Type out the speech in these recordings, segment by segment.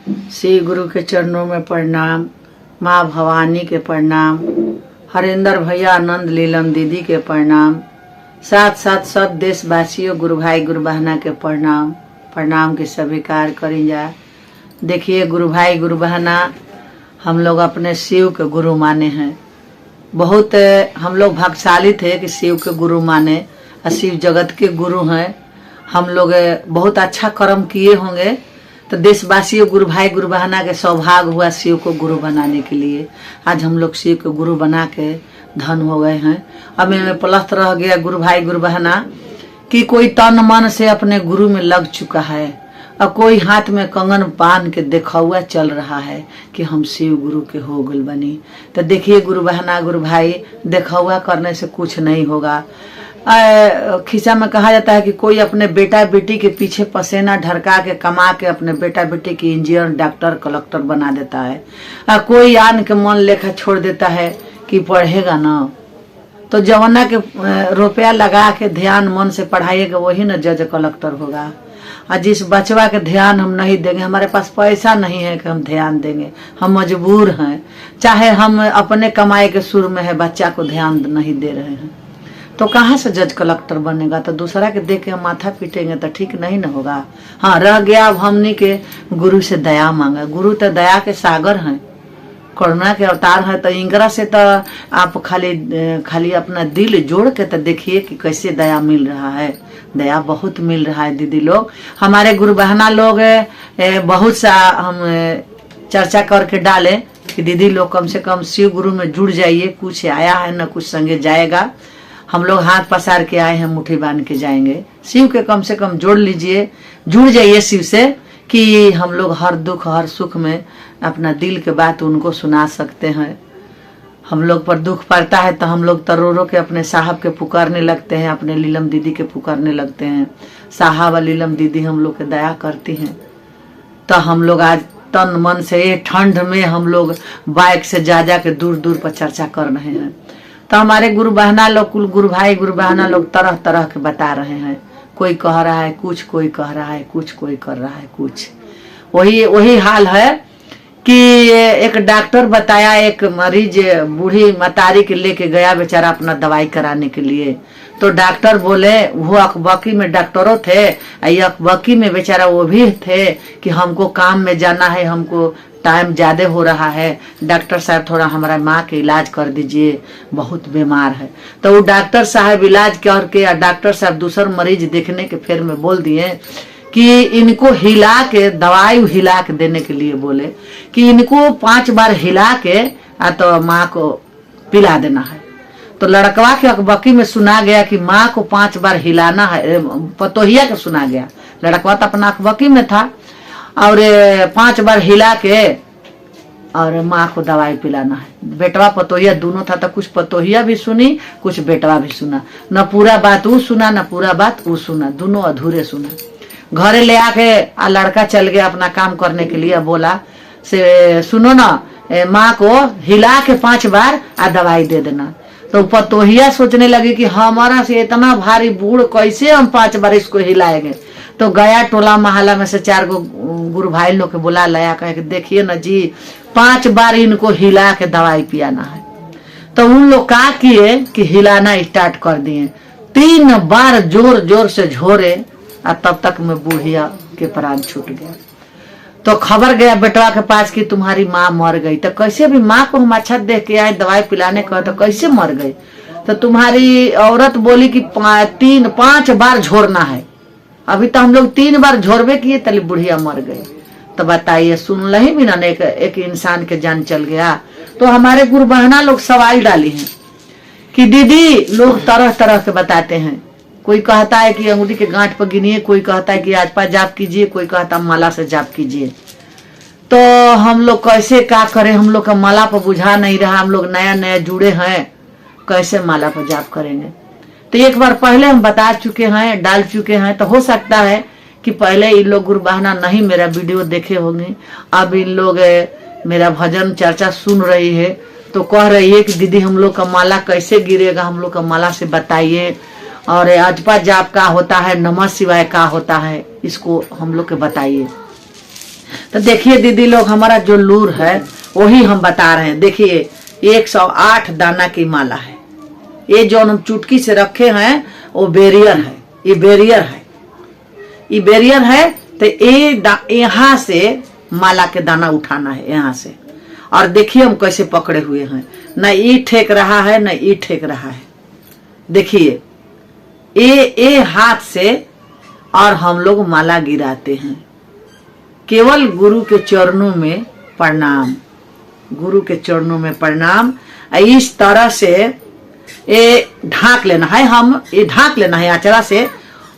श्री गुरु के चरणों में प्रणाम, माँ भवानी के प्रणाम, हरिंदर भैया, आनंद लीलम दीदी के प्रणाम, साथ साथ सब देशवासियों, गुरु भाई गुरु बहना के प्रणाम। प्रणाम के सभी कार्य करी जा। देखिए गुरु भाई गुरु बहना, हम लोग अपने शिव के गुरु माने हैं। बहुत हम लोग भाग्यशाली थे कि शिव के गुरु माने और शिव जगत के गुरु हैं। हम लोग बहुत अच्छा कर्म किए होंगे तो देशवासियों, गुरु भाई गुरु बहना के सौभाग्य हुआ शिव को गुरु बनाने के लिए। आज हम लोग शिव के गुरु बना के धन हो गए हैं। अब में प्लस रह गया गुरु भाई गुरु बहना कि कोई तन मन से अपने गुरु में लग चुका है और कोई हाथ में कंगन बांध के देखा हुआ चल रहा है कि हम शिव गुरु के हो गल बनी। तो देखिए गुरु बहना गुरु भाई, देखा हुआ करने से कुछ नहीं होगा। खिस्सा में कहा जाता है कि कोई अपने बेटा बेटी के पीछे पसीना ढरका के कमा के अपने बेटा बेटी की इंजीनियर, डॉक्टर, कलेक्टर बना देता है और कोई आन के मन लेखा छोड़ देता है कि पढ़ेगा ना। तो जवाना के रुपया लगा के ध्यान मन से पढ़ाइएगा वही ना जज कलेक्टर होगा। और जिस बचवा के ध्यान हम नहीं देंगे, हमारे पास पैसा नहीं है कि हम ध्यान देंगे, हम मजबूर हैं, चाहे हम अपने कमाई के सुर में है, बच्चा को ध्यान नहीं दे रहे हैं, तो कहाँ से जज कलेक्टर बनेगा। तो दूसरा के देख के हम माथा पीटेंगे तो ठीक नहीं न होगा। हाँ, रह गया अब हमने के गुरु से दया मांगा। गुरु तो दया के सागर हैं, करुणा के अवतार है। तो इंगरा से तो आप खाली अपना दिल जोड़ के तो देखिए कि कैसे दया मिल रहा है। दया बहुत मिल रहा है दीदी लोग। हमारे गुरु बहना लोग बहुत सा हम चर्चा करके डाले कि दीदी लोग कम से कम शिव गुरु में जुड़ जाइए। कुछ आया है न कुछ संगे जाएगा। हम लोग हाथ पसार के आए हैं, मुट्ठी बांध के जाएंगे। शिव के कम से कम जोड़ लीजिए, जुड़ जाइए शिव से कि हम लोग हर दुख हर सुख में अपना दिल के बात उनको सुना सकते हैं। हम लोग पर दुख पड़ता है तो हम लोग तरोरों के अपने साहब के पुकारने लगते हैं, अपने लीलम दीदी के पुकारने लगते हैं। साहब और लीलम दीदी हम लोग के दया करती हैं। तो हम लोग आज तन मन से ये ठंड में हम लोग बाइक से जा के दूर दूर पर चर्चा कर रहे हैं। तो हमारे गुरु बहना लोग, कुल गुरु भाई गुरु बहना लोग तरह तरह के बता रहे हैं। कोई कह रहा है कुछ, कोई कह रहा है कुछ, कोई कर रहा है कुछ। वही हाल है कि एक डॉक्टर बताया, एक मरीज बूढ़ी मतारी के लेके गया बेचारा अपना दवाई कराने के लिए। तो डॉक्टर बोले, वो अकबकी में डॉक्टरों थे, अकबकी में बेचारा वो भी थे कि हमको काम में जाना है, हमको टाइम ज्यादा हो रहा है, डॉक्टर साहब थोड़ा हमारा माँ के इलाज कर दीजिए, बहुत बीमार है। तो वो डॉक्टर साहब इलाज करके और डॉक्टर साहब दूसरा मरीज देखने के फिर में बोल दिए कि इनको हिला के, दवाई हिला के देने के लिए बोले कि इनको 5 बार हिला के तो माँ को पिला देना है। तो लड़कवा के अकबकी में सुना गया कि माँ को 5 बार हिलाना है। पतोहिया के सुना गया, लड़कवा तो अपना अकबकी में था, और 5 बार हिला के और माँ को दवाई पिलाना है। बेटवा पतोहिया दोनों था, तो कुछ पतोहिया भी सुनी, कुछ बेटवा भी सुना। न पूरा बात वो सुना, न पूरा बात वो सुना, दोनों अधूरे सुना। घरे ले आके लड़का चल गया अपना काम करने के लिए। बोला से सुनो ना, माँ को हिला के 5 बार दवाई दे देना। तो पतोहिया सोचने लगी कि हमारा से इतना भारी बूढ़ कैसे हम 5 बार इसको हिलाएंगे। तो गया टोला मोहल्ला में से 4 गो गुरु भाई लोग के बुला लाया, कहे कि देखिए ना जी, 5 बार इनको हिला के दवाई पियाना है। तो उन लोग क्या किए कि हिलाना स्टार्ट कर दिए। 3 बार जोर जोर से झोरे और तब तक में बुढ़िया के प्राण छूट गया। तो खबर गया बेटवा के पास कि तुम्हारी माँ मर गई। तो कैसे भी माँ को हम अच्छा देख के आए दवाई पिलाने का, तो कैसे मर गई। तो तुम्हारी औरत बोली कि 5 बार झोरना है। अभी तो हम लोग 3 बार झोरबे किए, तली बुढ़िया मर गई। तो बताइए, सुन लही भी ना, एक इंसान के जान चल गया। तो हमारे गुरु बहना लोग सवाल डाली हैं कि दीदी लोग तरह तरह के बताते हैं। कोई कहता है कि अंगूठी के गांठ पर गिनिए, कोई कहता है कि आजपा जाप कीजिए, कोई कहता है माला से जाप कीजिए। तो हम लोग कैसे क्या करें, हम लोग का माला पर बुझा नहीं रहा। हम लोग नया नया जुड़े हैं, कैसे माला पर जाप करेंगे। तो एक बार पहले हम बता चुके हैं, डाल चुके हैं। तो हो सकता है कि पहले इन लोग गुरु बहना नहीं मेरा वीडियो देखे होंगे, अब इन लोग मेरा भजन चर्चा सुन रही है तो कह रही है कि दीदी हम लोग का माला कैसे गिरेगा, हम लोग का माला से बताइए। और अजपा जाप का होता है, नमः शिवाय का होता है, इसको हम लोग के बताइए। तो देखिए दीदी लोग, हमारा जो लूर है वही हम बता रहे हैं। देखिए 108 दाना की माला है। ये जो हम चुटकी से रखे हैं वो बैरियर है, ये बैरियर है, ये बैरियर है। तो ये यहाँ से माला के दाना उठाना है यहाँ से। और देखिए हम कैसे पकड़े हुए हैं, न ई ठेक रहा है न ई ठेक रहा है। देखिए ये हाथ से और हम लोग माला गिराते हैं। केवल गुरु के चरणों में प्रणाम, गुरु के चरणों में प्रणाम। इस तरह से ये ढाक लेना है, हम ये ढाक लेना है आचरा से।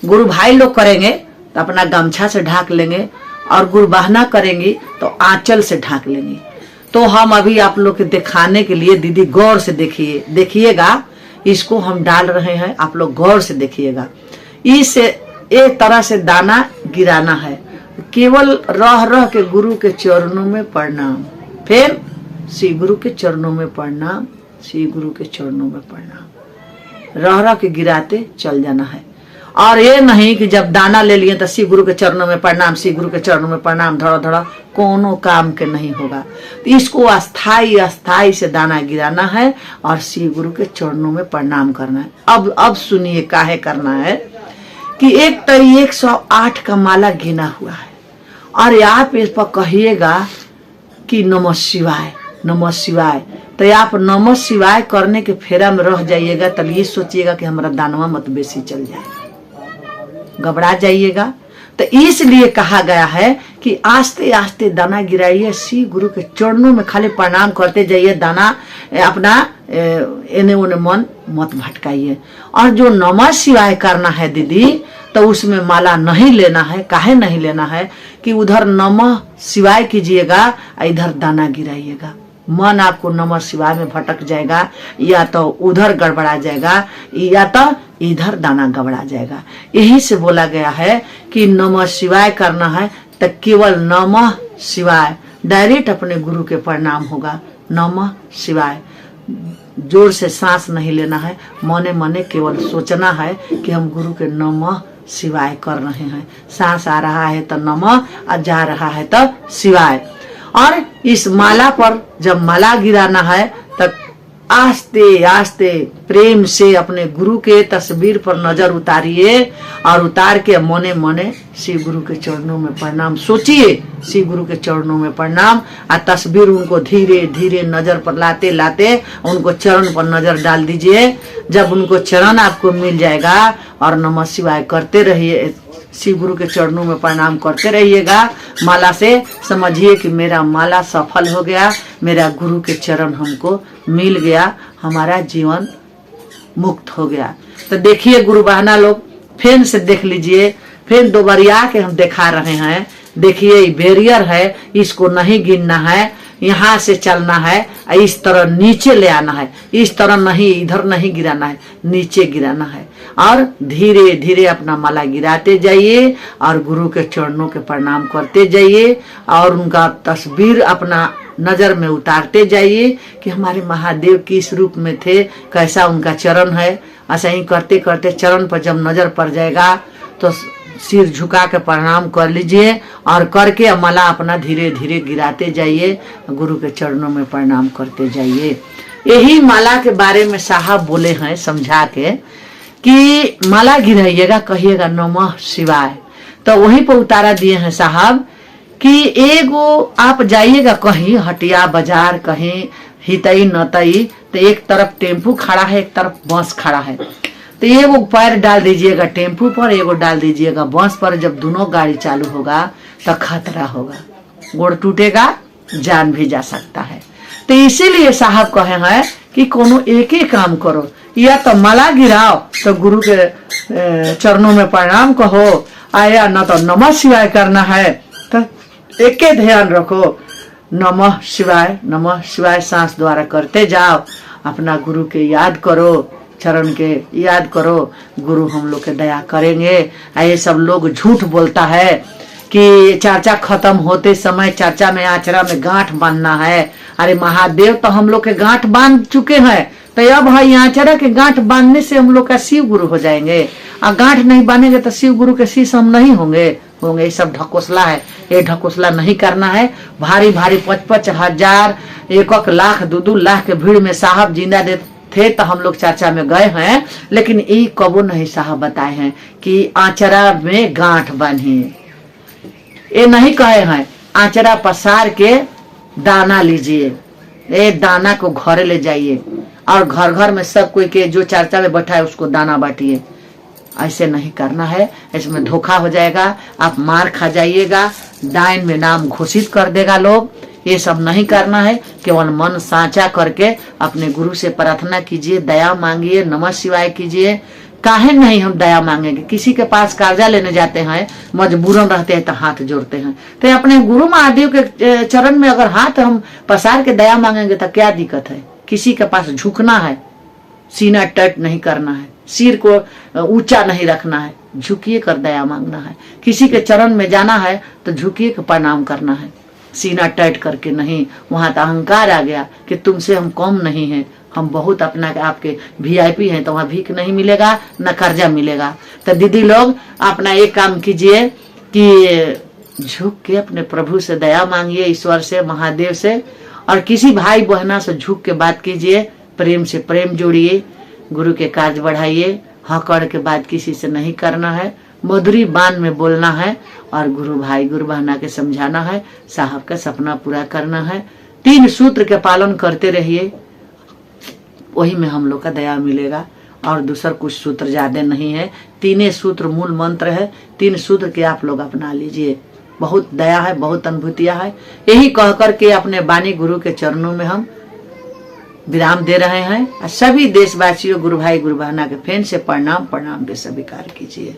गुरु भाई लोग करेंगे तो अपना गमछा से ढाक लेंगे, और गुरु बहना करेंगी तो आंचल से ढाक लेंगे। तो हम अभी आप लोग के दिखाने के लिए दीदी गौर से देखिएगा, इसको हम डाल रहे हैं, आप लोग गौर से देखिएगा। इस एक तरह से दाना गिराना है। केवल रह रह के गुरु के चरणों में प्रणाम, फिर श्री गुरु के चरणों में प्रणाम, श्री गुरु के चरणों में प्रणाम, रह रह के गिराते चल जाना है। और ये नहीं कि जब दाना ले लिए तो श्री गुरु के चरणों में प्रणाम, श्री गुरु के चरणों में प्रणाम, धड़ा धड़ा कोनो काम के नहीं होगा। तो इसको अस्थाई से दाना गिराना है और श्री गुरु के चरणों में प्रणाम करना है। अब सुनिए काहे करना है कि एक तो 108 का माला गिना हुआ है, और आप इस पर कहिएगा कि नमः शिवाय, नमः शिवाय। तो आप नमः शिवाय करने के फेरा में रह जाइएगा, तब ये सोचिएगा कि हमारा दानवा मत बेसी चल जाए, घबरा जाइएगा। तो इसलिए कहा गया है कि आस्ते आस्ते दाना गिराइए, श्री गुरु के चरणों में खाली प्रणाम करते जाइए, दाना अपना एने ओने मन मत भटकाइए। और जो नमः शिवाय करना है दीदी, तो उसमें माला नहीं लेना है। काहे नहीं लेना है कि उधर नमः शिवाय कीजिएगा, इधर दाना गिराइएगा। मन आपको नमः शिवाय में भटक जाएगा, या तो उधर गड़बड़ा जाएगा, या तो इधर दाना गड़बड़ा जाएगा। यही से बोला गया है कि नमः शिवाय करना है तो केवल नमः शिवाय, डायरेक्ट अपने गुरु के प्रणाम होगा। नमः शिवाय, जोर से सांस नहीं लेना है, मने मने केवल सोचना है कि हम गुरु के नमः शिवाय कर रहे हैं। सांस आ रहा है तो नमः, और जा रहा है तो शिवाय। और इस माला पर जब माला गिराना है तब आस्ते आस्ते प्रेम से अपने गुरु के तस्वीर पर नजर उतारिए, और उतार के मने मने श्री गुरु के चरणों में प्रणाम सोचिए, श्री गुरु के चरणों में प्रणाम। और तस्वीर उनको धीरे धीरे नजर पर लाते लाते उनको चरण पर नजर डाल दीजिए। जब उनको चरण आपको मिल जाएगा और नमः शिवाय करते रहिए, श्री गुरु के चरणों में प्रणाम करते रहिएगा माला से, समझिए कि मेरा माला सफल हो गया, मेरा गुरु के चरण हमको मिल गया, हमारा जीवन मुक्त हो गया। तो देखिए गुरु बहना लोग, फिर से देख लीजिए, फिर दोबारा के हम दिखा रहे हैं। देखिए ये बैरियर है, इसको नहीं गिनना है, यहाँ से चलना है, इस तरह नीचे ले आना है, इस तरह नहीं, इधर नहीं गिराना है, नीचे गिराना है। और धीरे धीरे अपना माला गिराते जाइए और गुरु के चरणों के प्रणाम करते जाइए, और उनका तस्वीर अपना नजर में उतारते जाइए कि हमारे महादेव किस रूप में थे, कैसा उनका चरण है। ऐसा ही करते करते चरण पर जब नजर पड़ जाएगा तो सिर झुका के प्रणाम कर लीजिए, और करके माला अपना धीरे धीरे गिराते जाइए, गुरु के चरणों में प्रणाम करते जाइए। यही माला के बारे में साहब बोले हैं समझा के कि माला गिराइएगा, कहिएगा नमः शिवाय। तो वहीं पर उतारा दिए हैं साहब कि एगो आप जाइएगा कहीं हटिया बाजार, कहीं हितई नतई, तो एक तरफ टेम्पू खड़ा है, एक तरफ बस खड़ा है। तो एगो पैर डाल दीजिएगा टेम्पू पर, एगो डाल दीजिएगा बस पर। जब दोनों गाड़ी चालू होगा तो खतरा होगा, गोड़ टूटेगा, जान भी जा सकता है। तो इसीलिए साहब कहे हैं कि कोनो एक ही काम करो, या तो माला गिराओ तो गुरु के चरणों में प्रणाम कहो, आया न तो नमः शिवाय करना है। तो एक ही ध्यान रखो, नमः शिवाय सांस द्वारा करते जाओ, अपना गुरु के याद करो, चरण के याद करो, गुरु हम लोग के दया करेंगे। ये सब लोग झूठ बोलता है कि चर्चा खत्म होते समय चर्चा में आचरा में गांठ बांधना है। अरे महादेव तो हम लोग के गांठ बांध चुके हैं, तो अब भाई आचरा के गांठ बांधने से हम लोग का शिव गुरु हो जाएंगे, और गांठ नहीं बांधेंगे तो शिव गुरु के शिष्य हम नहीं होंगे। होंगे। ये सब ढकोसला है, ये ढकोसला नहीं करना है। भारी भारी 55,000 1 लाख 2 लाख के भीड़ में साहब जिंदा थे तो हम लोग चर्चा में गए हैं, लेकिन ये कबो नहीं साहब बताए हैं कि आंचरा में गांठ बांधिए। ये नहीं कहे हैं आंचरा पसार के दाना लीजिए, ये दाना को घर ले जाइए और घर घर में सब कोई के जो चर्चा में बैठा है उसको दाना बांटिए। ऐसे नहीं करना है, इसमें धोखा हो जाएगा, आप मार खा जाइएगा, डाइन में नाम घोषित कर देगा लोग। ये सब नहीं करना है। केवल मन साँचा करके अपने गुरु से प्रार्थना कीजिए, दया मांगिए, नमः शिवाय कीजिए। काहे नहीं हम दया मांगेंगे? किसी के पास कर्जा लेने जाते हैं, मजबूरन रहते हैं तो हाथ जोड़ते हैं, तो अपने गुरु महादेव के चरण में अगर हाथ हम पसार के दया मांगेंगे तो क्या दिक्कत है? किसी के पास झुकना है, सीना टट नहीं करना है, सिर को ऊंचा नहीं रखना है, झुकिए कर दया मांगना है। किसी के चरण में जाना है तो झुकिए कर प्रणाम करना है, सीना टट करके नहीं। वहां तो अहंकार आ गया कि तुमसे हम कम नहीं हैं, हम बहुत अपना आपके VIP हैं, तो वहां भीख नहीं मिलेगा, न कर्जा मिलेगा। तो दीदी लोग अपना एक काम कीजिए कि झुक के अपने प्रभु से दया मांगिए, ईश्वर से, महादेव से, और किसी भाई बहना से झुक के बात कीजिए, प्रेम से प्रेम जोड़िए, गुरु के कार्य बढ़ाइए। हकड़ के बात किसी से नहीं करना है, मधुरी बान में बोलना है और गुरु भाई गुरु बहना के समझाना है, साहब का सपना पूरा करना है। 3 सूत्र के पालन करते रहिए, वही में हम लोग का दया मिलेगा। और दूसरा कुछ सूत्र ज्यादा नहीं है, 3 सूत्र मूल मंत्र है। 3 सूत्र के आप लोग अपना लीजिए, बहुत दया है, बहुत अनुभूतियां है। यही कह करके अपने बानी गुरु के चरणों में हम विराम दे रहे हैं। सभी देशवासियों, गुरु भाई गुरु बहना के फेन से प्रणाम के स्वीकार कीजिए।